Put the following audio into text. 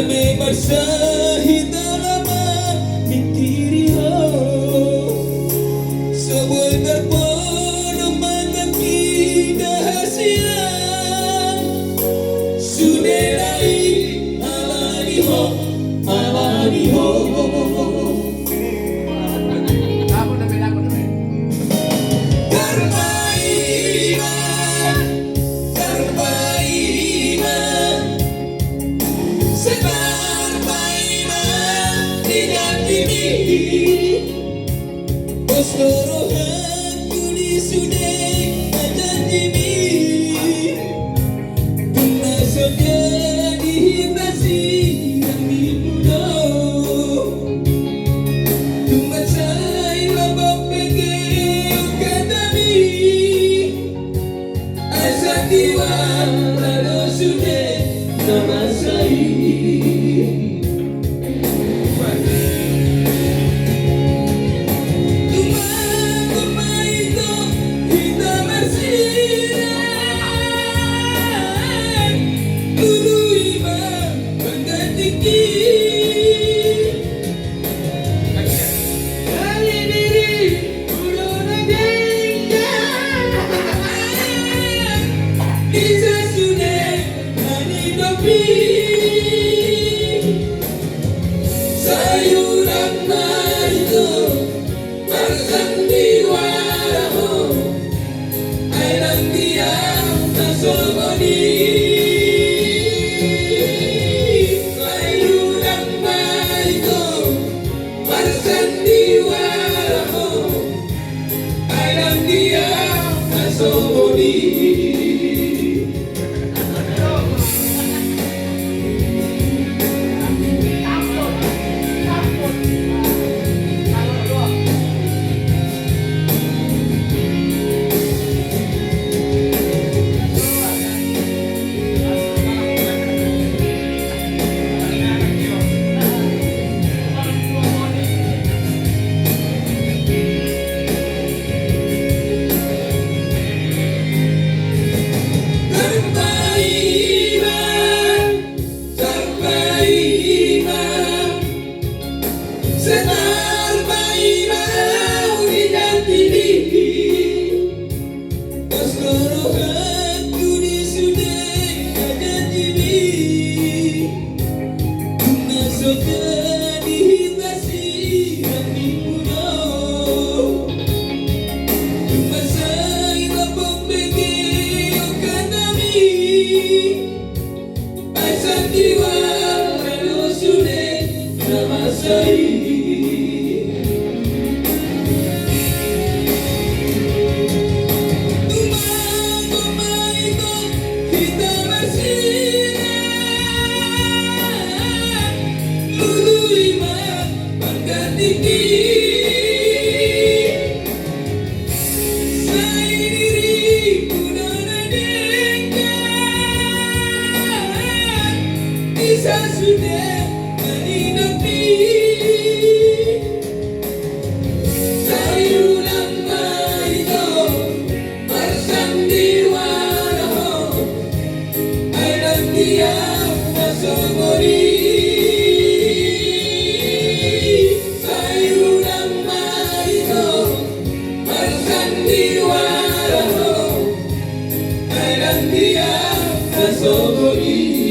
may magsahita lamang itiriho sa buwan po naman ang kinahasiyan sunelay alaniho alaniho Osorohan tulisuday ajanjimi Tunasonya dihibasi kami muda Tumatsay labang pegeo katami Asa diwa lalo sudah namasai sayuran itu bersandiwara ay nandiyan na sumuni sayuran itu bersandiwara ay nandiyan na sumuni Senar bayi-bayi dan diri Osorohan tulisuday ajanjimi Tunasonya dihibasi kami muda Tumasay labang pegeo katami Ay sandiwa lalo sudah namasai sudah meninapi sayuran itu bersandiwara ay nandiyan na sumuni sayuran itu bersandiwara ay nandiyan na sumuni